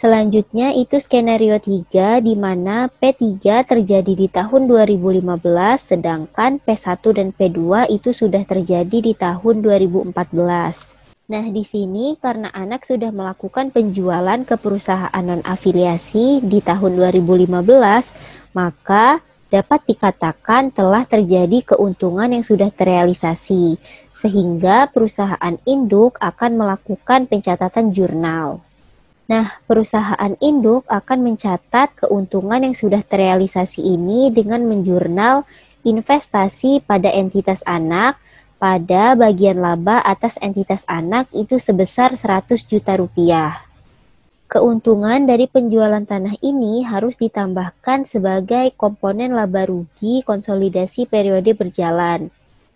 Selanjutnya itu skenario 3 di mana P3 terjadi di tahun 2015 sedangkan P1 dan P2 itu sudah terjadi di tahun 2014. Nah, di sini karena anak sudah melakukan penjualan ke perusahaan non-afiliasi di tahun 2015, maka dapat dikatakan telah terjadi keuntungan yang sudah terrealisasi, sehingga perusahaan induk akan melakukan pencatatan jurnal. Nah, perusahaan induk akan mencatat keuntungan yang sudah terrealisasi ini dengan menjurnal investasi pada entitas anak pada bagian laba atas entitas anak itu sebesar 100 juta rupiah. Keuntungan dari penjualan tanah ini harus ditambahkan sebagai komponen laba rugi konsolidasi periode berjalan.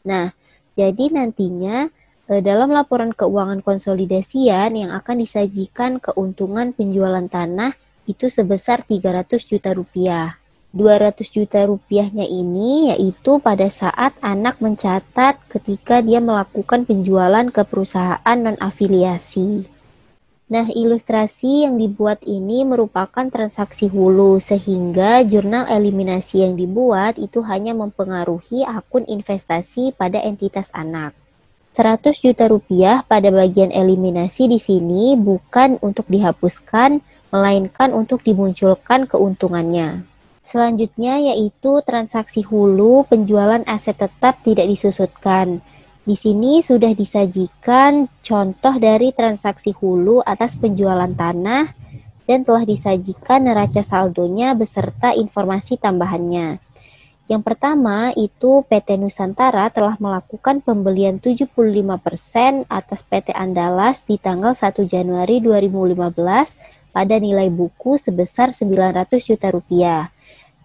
Nah, jadi nantinya dalam laporan keuangan konsolidasian yang akan disajikan keuntungan penjualan tanah itu sebesar 300 juta rupiah. 200 juta rupiahnya ini yaitu pada saat anak mencatat ketika dia melakukan penjualan ke perusahaan non-afiliasi. Nah, ilustrasi yang dibuat ini merupakan transaksi hulu sehingga jurnal eliminasi yang dibuat itu hanya mempengaruhi akun investasi pada entitas anak. 100 juta rupiah pada bagian eliminasi di sini bukan untuk dihapuskan, melainkan untuk dimunculkan keuntungannya. Selanjutnya yaitu transaksi hulu penjualan aset tetap tidak disusutkan. Di sini sudah disajikan contoh dari transaksi hulu atas penjualan tanah dan telah disajikan neraca saldonya beserta informasi tambahannya. Yang pertama itu PT Nusantara telah melakukan pembelian 75% atas PT Andalas di tanggal 1 Januari 2015 pada nilai buku sebesar 900 juta rupiah.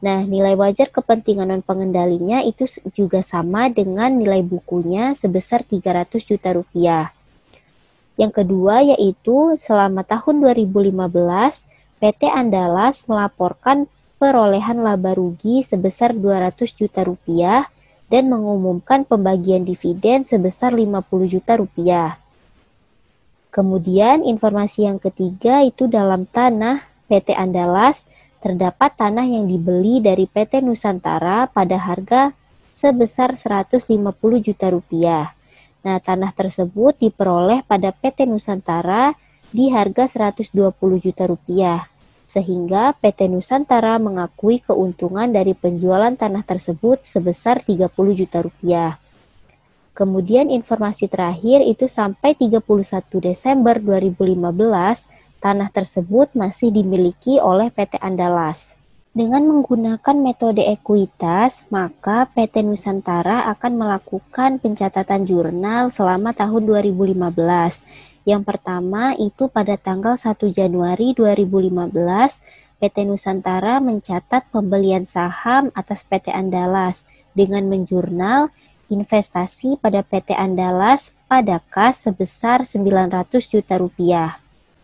Nah, nilai wajar kepentingan non pengendalinya itu juga sama dengan nilai bukunya sebesar 300 juta rupiah. Yang kedua yaitu selama tahun 2015, PT Andalas melaporkan perolehan laba rugi sebesar 200 juta rupiah dan mengumumkan pembagian dividen sebesar 50 juta rupiah. Kemudian informasi yang ketiga itu dalam tanah PT Andalas terdapat tanah yang dibeli dari PT Nusantara pada harga sebesar 150 juta rupiah. Nah, tanah tersebut diperoleh pada PT Nusantara di harga 120 juta rupiah. Sehingga PT Nusantara mengakui keuntungan dari penjualan tanah tersebut sebesar 30 juta rupiah. Kemudian informasi terakhir itu sampai 31 Desember 2015, tanah tersebut masih dimiliki oleh PT Andalas. Dengan menggunakan metode ekuitas, maka PT Nusantara akan melakukan pencatatan jurnal selama tahun 2015. Yang pertama itu pada tanggal 1 Januari 2015, PT Nusantara mencatat pembelian saham atas PT Andalas dengan menjurnal investasi pada PT Andalas pada kas sebesar 900 juta rupiah.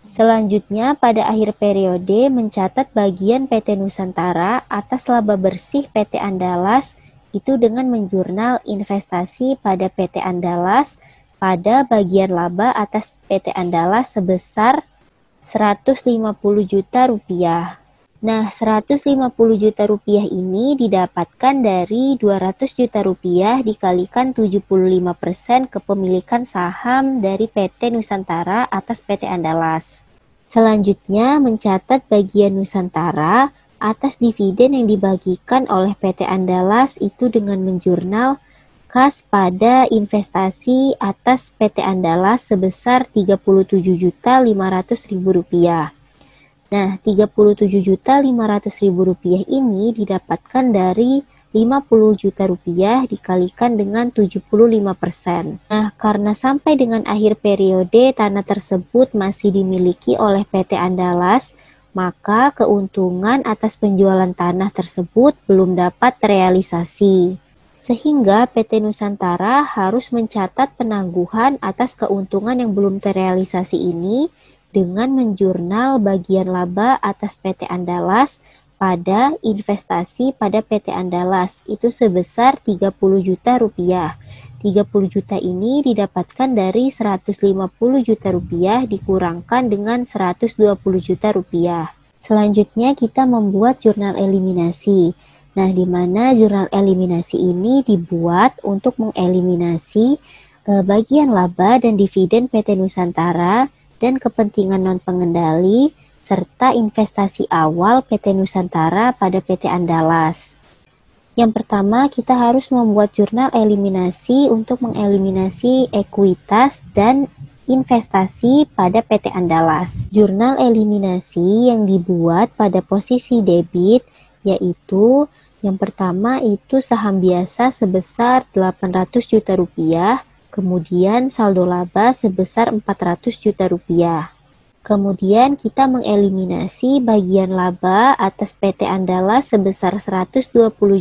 Selanjutnya, pada akhir periode mencatat bagian PT Nusantara atas laba bersih PT Andalas itu dengan menjurnal investasi pada PT Andalas pada bagian laba atas PT Andalas sebesar 150 juta rupiah. Nah, 150 juta rupiah ini didapatkan dari 200 juta rupiah dikalikan 75% kepemilikan saham dari PT Nusantara atas PT Andalas. Selanjutnya, mencatat bagian Nusantara atas dividen yang dibagikan oleh PT Andalas itu dengan menjurnal kas pada investasi atas PT Andalas sebesar 37.500.000 rupiah. Nah, 37.500.000 rupiah ini didapatkan dari 50 juta rupiah dikalikan dengan 75%. Nah, karena sampai dengan akhir periode tanah tersebut masih dimiliki oleh PT Andalas, maka keuntungan atas penjualan tanah tersebut belum dapat terrealisasi. Sehingga PT Nusantara harus mencatat penangguhan atas keuntungan yang belum terrealisasi ini dengan menjurnal bagian laba atas PT Andalas pada investasi pada PT Andalas itu sebesar 30 juta rupiah. 30 juta ini didapatkan dari 150 juta rupiah dikurangkan dengan 120 juta rupiah. Selanjutnya kita membuat jurnal eliminasi. Nah, di mana jurnal eliminasi ini dibuat untuk mengeliminasi bagian laba dan dividen PT Nusantara dan kepentingan non-pengendali serta investasi awal PT Nusantara pada PT Andalas. Yang pertama, kita harus membuat jurnal eliminasi untuk mengeliminasi ekuitas dan investasi pada PT Andalas. Jurnal eliminasi yang dibuat pada posisi debit yaitu yang pertama itu saham biasa sebesar 800 juta rupiah, kemudian saldo laba sebesar 400 juta rupiah. Kemudian kita mengeliminasi bagian laba atas PT Andalas sebesar 120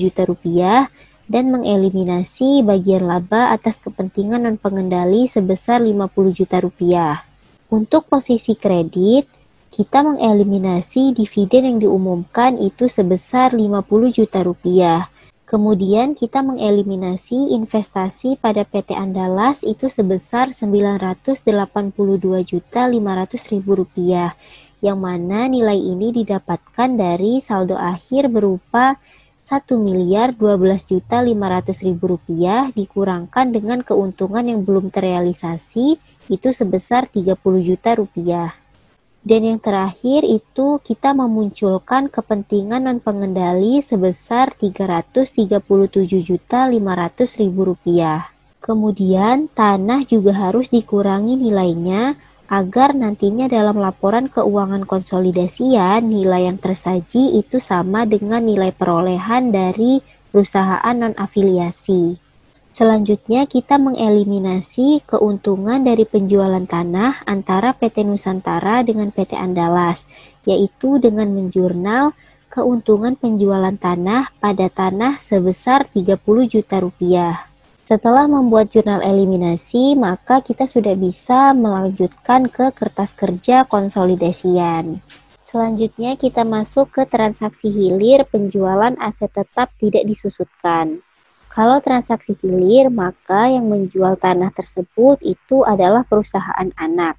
juta rupiah dan mengeliminasi bagian laba atas kepentingan non-pengendali sebesar 50 juta rupiah. Untuk posisi kredit, kita mengeliminasi dividen yang diumumkan itu sebesar 50 juta rupiah. Kemudian kita mengeliminasi investasi pada PT Andalas itu sebesar 982.500.000 rupiah, yang mana nilai ini didapatkan dari saldo akhir berupa 1.012.500.000 rupiah dikurangkan dengan keuntungan yang belum terrealisasi itu sebesar 30 juta rupiah. Dan yang terakhir itu kita memunculkan kepentingan non-pengendali sebesar 337.500.000 rupiah. Kemudian tanah juga harus dikurangi nilainya agar nantinya dalam laporan keuangan konsolidasian nilai yang tersaji itu sama dengan nilai perolehan dari perusahaan non-afiliasi. Selanjutnya kita mengeliminasi keuntungan dari penjualan tanah antara PT Nusantara dengan PT Andalas, yaitu dengan menjurnal keuntungan penjualan tanah pada tanah sebesar 30 juta rupiah. Setelah membuat jurnal eliminasi, maka kita sudah bisa melanjutkan ke kertas kerja konsolidasian. Selanjutnya kita masuk ke transaksi hilir penjualan aset tetap tidak disusutkan. Kalau transaksi hilir, maka yang menjual tanah tersebut itu adalah perusahaan anak.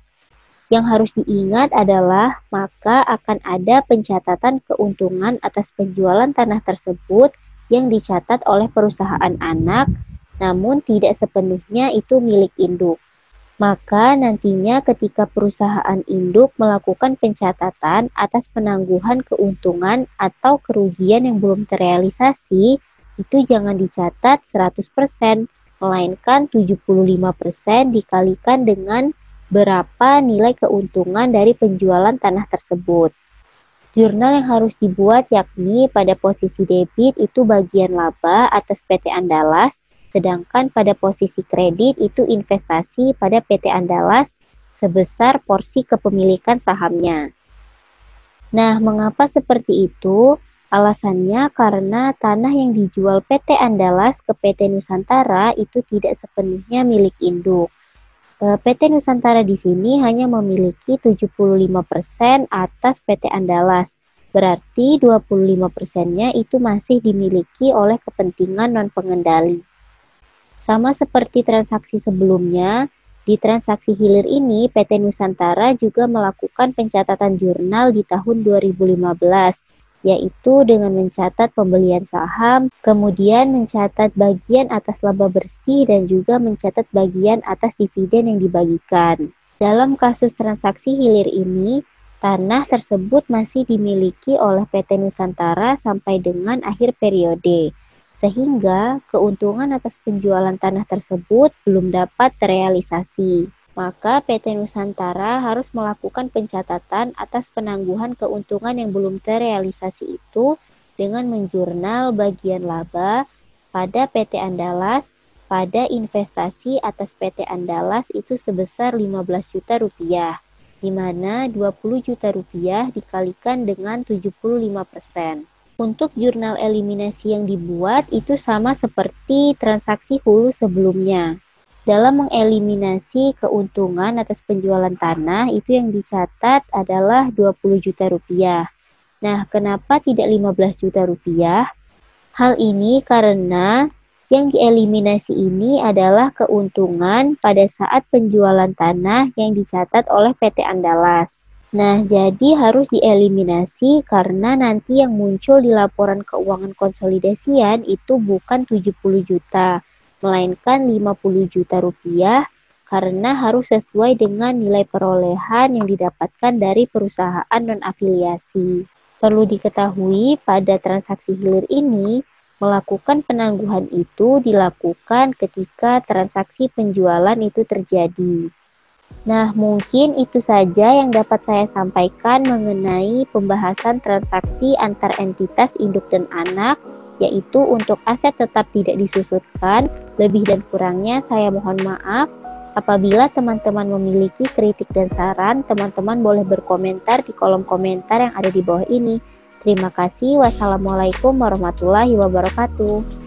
Yang harus diingat adalah maka akan ada pencatatan keuntungan atas penjualan tanah tersebut yang dicatat oleh perusahaan anak, namun tidak sepenuhnya itu milik induk. Maka nantinya ketika perusahaan induk melakukan pencatatan atas penangguhan keuntungan atau kerugian yang belum terrealisasi, itu jangan dicatat 100%, melainkan 75% dikalikan dengan berapa nilai keuntungan dari penjualan tanah tersebut. Jurnal yang harus dibuat yakni pada posisi debit itu bagian laba atas PT Andalas, sedangkan pada posisi kredit itu investasi pada PT Andalas sebesar porsi kepemilikan sahamnya. Nah, mengapa seperti itu? Alasannya karena tanah yang dijual PT Andalas ke PT Nusantara itu tidak sepenuhnya milik induk. PT Nusantara di sini hanya memiliki 75% atas PT Andalas. Berarti 25%-nya itu masih dimiliki oleh kepentingan non-pengendali. Sama seperti transaksi sebelumnya, di transaksi hilir ini PT Nusantara juga melakukan pencatatan jurnal di tahun 2015, yaitu dengan mencatat pembelian saham, kemudian mencatat bagian atas laba bersih dan juga mencatat bagian atas dividen yang dibagikan. Dalam kasus transaksi hilir ini, tanah tersebut masih dimiliki oleh PT Nusantara sampai dengan akhir periode, sehingga keuntungan atas penjualan tanah tersebut belum dapat terrealisasi. Maka PT Nusantara harus melakukan pencatatan atas penangguhan keuntungan yang belum terrealisasi itu dengan menjurnal bagian laba pada PT Andalas, pada investasi atas PT Andalas itu sebesar 15 juta rupiah, di mana 20 juta rupiah dikalikan dengan 75%. Untuk jurnal eliminasi yang dibuat itu sama seperti transaksi hulu sebelumnya. Dalam mengeliminasi keuntungan atas penjualan tanah itu yang dicatat adalah 20 juta rupiah. Nah, kenapa tidak 15 juta rupiah? Hal ini karena Yang dieliminasi ini adalah keuntungan pada saat penjualan tanah yang dicatat oleh PT Andalas. Nah, jadi harus dieliminasi karena nanti yang muncul di laporan keuangan konsolidasian itu bukan 70 juta, melainkan 50 juta rupiah karena harus sesuai dengan nilai perolehan yang didapatkan dari perusahaan non-afiliasi. Perlu diketahui pada transaksi hilir ini, melakukan penangguhan itu dilakukan ketika transaksi penjualan itu terjadi. Nah, mungkin itu saja yang dapat saya sampaikan mengenai pembahasan transaksi antar entitas induk dan anak, yaitu untuk aset tetap tidak disusutkan. Lebih dan kurangnya saya mohon maaf. Apabila teman-teman memiliki kritik dan saran, teman-teman boleh berkomentar di kolom komentar yang ada di bawah ini. Terima kasih. Wassalamualaikum warahmatullahi wabarakatuh.